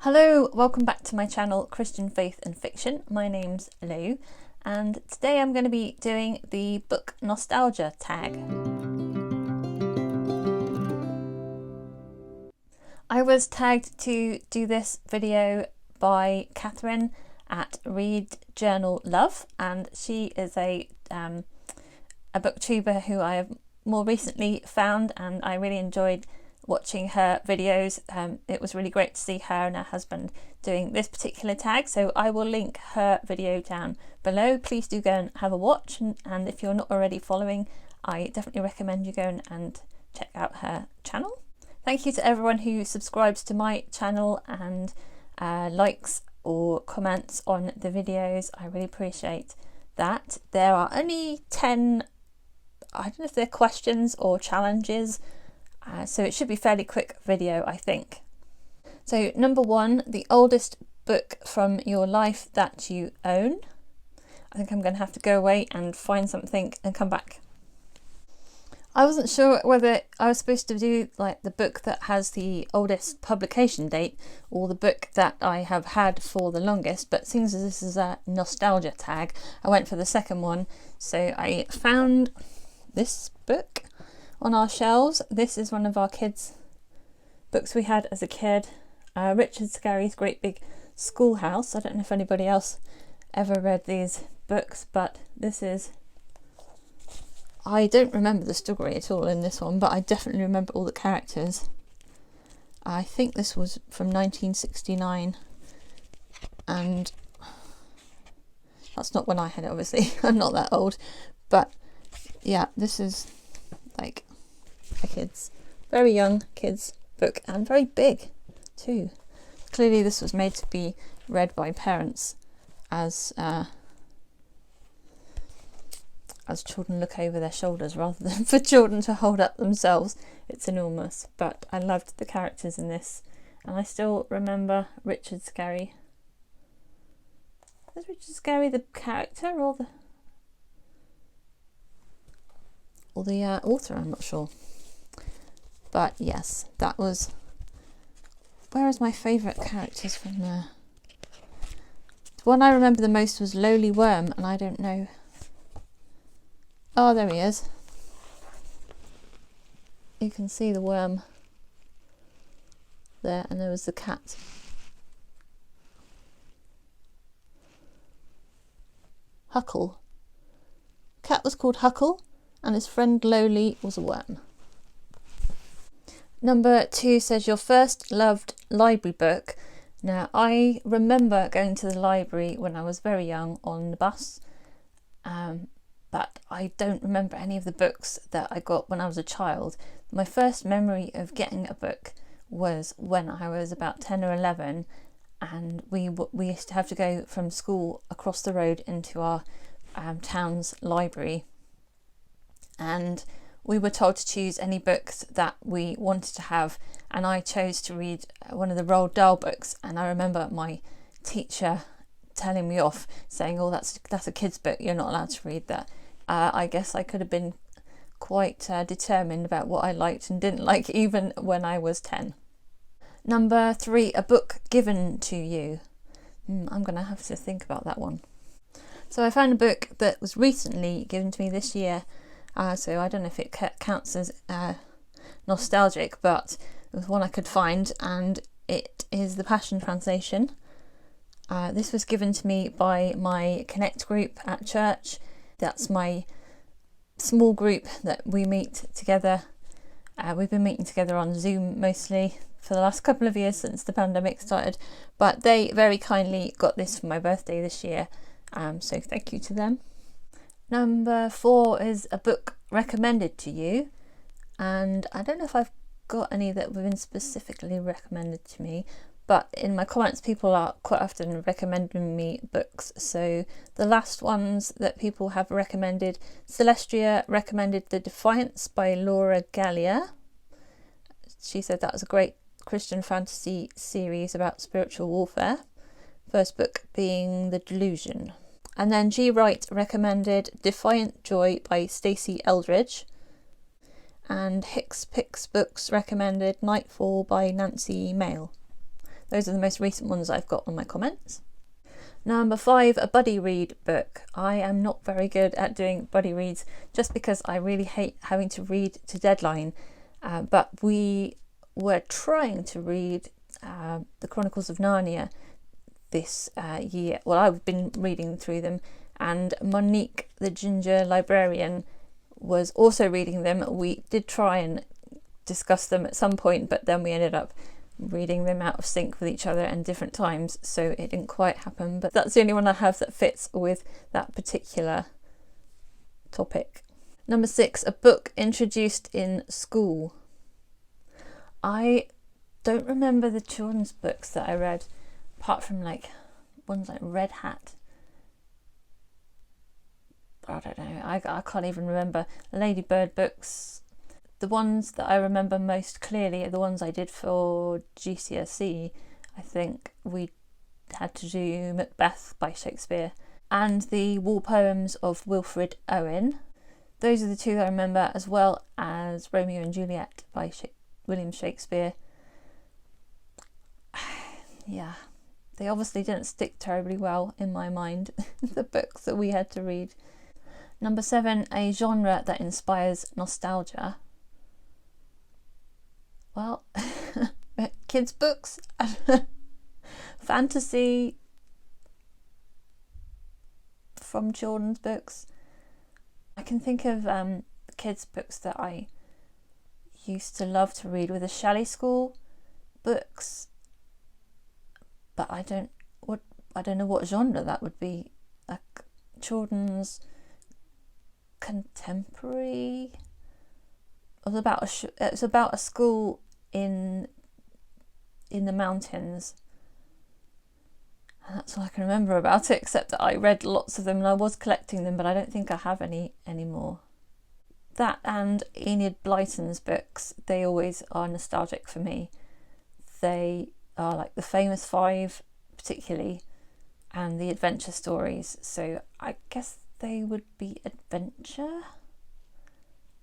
Hello, welcome back to my channel Christian Faith and Fiction. My name's Lou and today I'm going to be doing the book nostalgia tag. I was tagged to do this video by Cathryn at Read Journal Love, and she is a booktuber who I have more recently found, and I really enjoyed watching her videos. It was really great to see her and her husband doing this particular tag, so I will link her video down below. Please do go and have a watch, and if you're not already following, I definitely recommend you go and check out her channel. Thank you to everyone who subscribes to my channel and likes or comments on the videos. I really appreciate that. There are only 10, I don't know if they're questions or challenges, so it should be a fairly quick video, I think. So number 1, the oldest book from your life that you own. I think I'm going to have to go away and find something and come back. I wasn't sure whether I was supposed to do like the book that has the oldest publication date or the book that I have had for the longest, but seeing as this is a nostalgia tag, I went for the second one. So I found this book on our shelves. This is one of our kids' books we had as a kid. Richard Scarry's Great Big Schoolhouse. I don't know if anybody else ever read these books, but this is... I don't remember the story at all in this one, but I definitely remember all the characters. I think this was from 1969, and that's not when I had it, obviously. I'm not that old, but yeah, this is like a kids, very young kids book, and very big too. Clearly this was made to be read by parents as children look over their shoulders rather than for children to hold up themselves. It's enormous, but I loved the characters in this, and I still remember Richard Scarry. Is Richard Scarry the character or the author? I'm not sure. But yes, that was... Where is my favourite characters from there? The one I remember the most was Lowly Worm, and I don't know... Oh, there he is. You can see the worm there, and there was the cat. Huckle. Cat was called Huckle, and his friend Lowly was a worm. Number 2 says your first loved library book. Now, I remember going to the library when I was very young on the bus, but I don't remember any of the books that I got when I was a child. My first memory of getting a book was when I was about 10 or 11, and we used to have to go from school across the road into our town's library, and we were told to choose any books that we wanted to have, and I chose to read one of the Roald Dahl books, and I remember my teacher telling me off, saying, "Oh, that's a kid's book, you're not allowed to read that." I guess I could have been quite determined about what I liked and didn't like even when I was 10. Number 3, a book given to you. I'm going to have to think about that one. So I found a book that was recently given to me this year, so I don't know if it counts as nostalgic, but it was one I could find, and it is the Passion Translation. This was given to me by my Connect group at church. That's my small group that we meet together. We've been meeting together on Zoom mostly for the last couple of years since the pandemic started, but they very kindly got this for my birthday this year, so thank you to them. Number 4 is a book recommended to you, and I don't know if I've got any that have been specifically recommended to me, but in my comments people are quite often recommending me books. So the last ones that people have recommended: Celestria recommended The Defiance by Laura Gallia. She said that was a great Christian fantasy series about spiritual warfare, first book being The Delusion. And then G. Wright recommended Defiant Joy by Stacey Eldridge, and Hicks Picks Books recommended Nightfall by Nancy Mayle. Those are the most recent ones I've got on my comments. Number 5, a buddy read book. I am not very good at doing buddy reads just because I really hate having to read to deadline. But we were trying to read the Chronicles of Narnia this year. Well, I've been reading through them, and Monique, the ginger librarian, was also reading them. We did try and discuss them at some point, but then we ended up reading them out of sync with each other and different times, so it didn't quite happen. But that's the only one I have that fits with that particular topic. Number 6, a book introduced in school. I don't remember the children's books that I read, apart from like ones like Red Hat. I don't know, I can't even remember. Ladybird books. The ones that I remember most clearly are the ones I did for GCSE. I think we had to do Macbeth by Shakespeare and the War Poems of Wilfred Owen. Those are the two that I remember, as well as Romeo and Juliet by William Shakespeare. Yeah, they obviously didn't stick terribly well in my mind, the books that we had to read. Number 7, a genre that inspires nostalgia. Well, kids' books, fantasy from children's books. I can think of kids' books that I used to love to read were the Shelley School books, but I don't know what genre that would be. Like children's contemporary. It was about a school in the mountains, and that's all I can remember about it, except that I read lots of them and I was collecting them, but I don't think I have any anymore. That and Enid Blyton's books, they always are nostalgic for me. They are like the Famous Five particularly, and the adventure stories, so I guess they would be adventure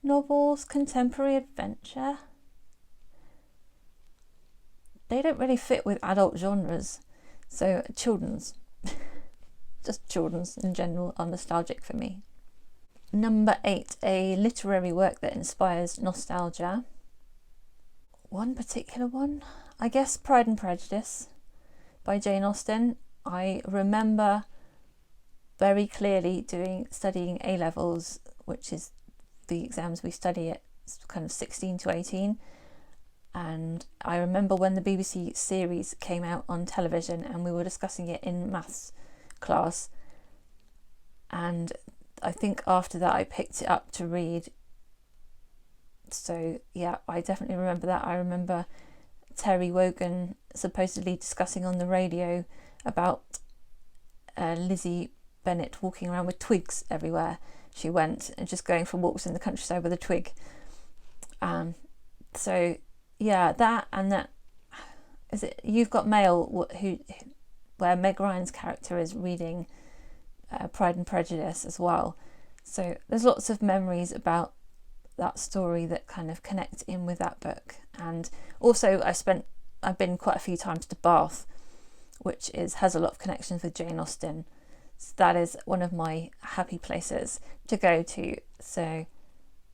novels, contemporary adventure. They don't really fit with adult genres, so children's, just children's in general, are nostalgic for me. Number 8, a literary work that inspires nostalgia. One particular one, I guess Pride and Prejudice by Jane Austen. I remember very clearly studying A-levels, which is the exams we study at kind of 16 to 18, and I remember when the BBC series came out on television and we were discussing it in maths class, and I think after that I picked it up to read. So yeah, I definitely remember that. I remember Terry Wogan supposedly discussing on the radio about Lizzie Bennet walking around with twigs everywhere she went, and just going for walks in the countryside with a twig. So yeah, that, and that, is it You've Got Mail, where Meg Ryan's character is reading Pride and Prejudice as well. So there's lots of memories about that story that kind of connect in with that book. And also I've been quite a few times to Bath, which has a lot of connections with Jane Austen. So that is one of my happy places to go to. So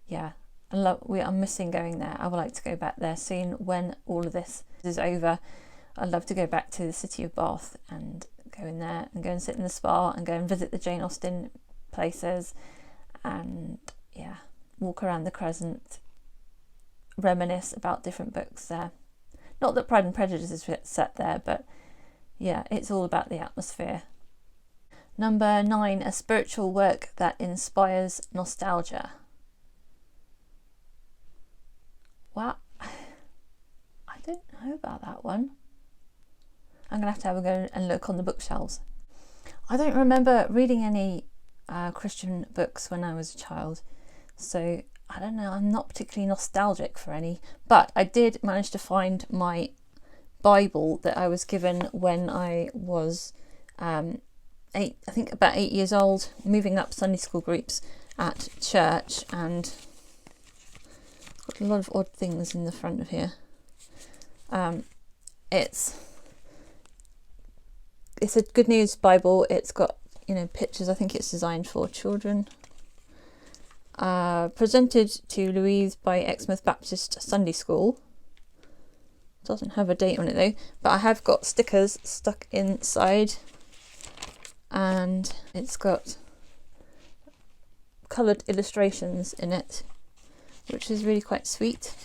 yeah, I'm missing going there. I would like to go back there soon when all of this is over. I'd love to go back to the city of Bath and go in there and go and sit in the spa and go and visit the Jane Austen places, and yeah, walk around the Crescent, reminisce about different books there. Not that Pride and Prejudice is set there, but yeah, it's all about the atmosphere. Number 9, a spiritual work that inspires nostalgia. Well, I don't know about that one. I'm going to have a go and look on the bookshelves. I don't remember reading any Christian books when I was a child, so I don't know, I'm not particularly nostalgic for any, but I did manage to find my Bible that I was given when I was about 8 years old, moving up Sunday school groups at church, and got a lot of odd things in the front of here. It's it's a Good News Bible. It's got, you know, pictures. I think it's designed for children. Presented to Louise by Exmouth Baptist Sunday School. Doesn't have a date on it though, but I have got stickers stuck inside, and it's got coloured illustrations in it, which is really quite sweet.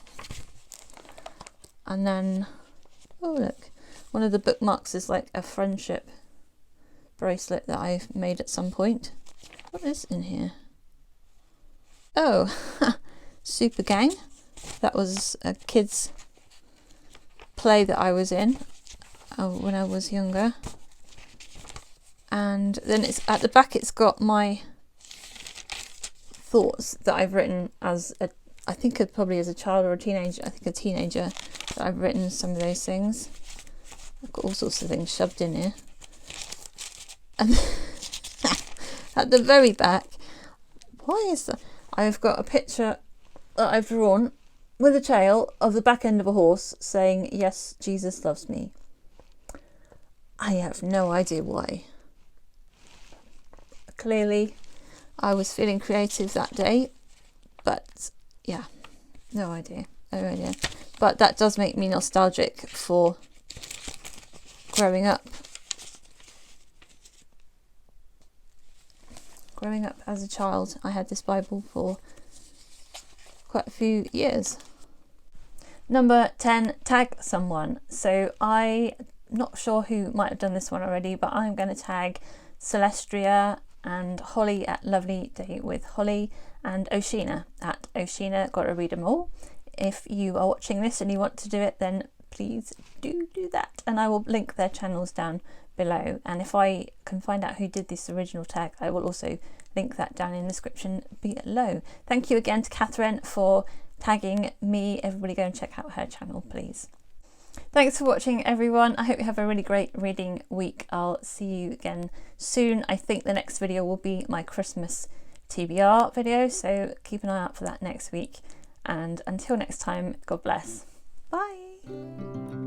And then, oh look, one of the bookmarks is like a friendship bracelet that I've made at some point. What is in here? Oh, Super Gang. That was a kids' play that I was in when I was younger. And then it's at the back, it's got my thoughts that I've written as a, I think probably as a child or a teenager. I think a teenager, that I've written some of those things. I've got all sorts of things shoved in here. And at the very back, why is that? I've got a picture that I've drawn with a tail of the back end of a horse saying, "Yes, Jesus loves me." I have no idea why. Clearly, I was feeling creative that day, but yeah, no idea. But that does make me nostalgic for growing up. Growing up as a child, I had this Bible for quite a few years. Number 10, tag someone. So I'm not sure who might have done this one already, but I'm going to tag Celestria and Holly at Lovely Day with Holly, and Oceana at Oceana. Gotta read them all. If you are watching this and you want to do it, then please do that, and I will link their channels down below. And if I can find out who did this original tag, I will also link that down in the description below. Thank you again to Cathryn for tagging me. Everybody go and check out her channel, please. Thanks for watching, everyone. I hope you have a really great reading week. I'll see you again soon. I think the next video will be my Christmas TBR video, so keep an eye out for that next week. And until next time, God bless. Bye.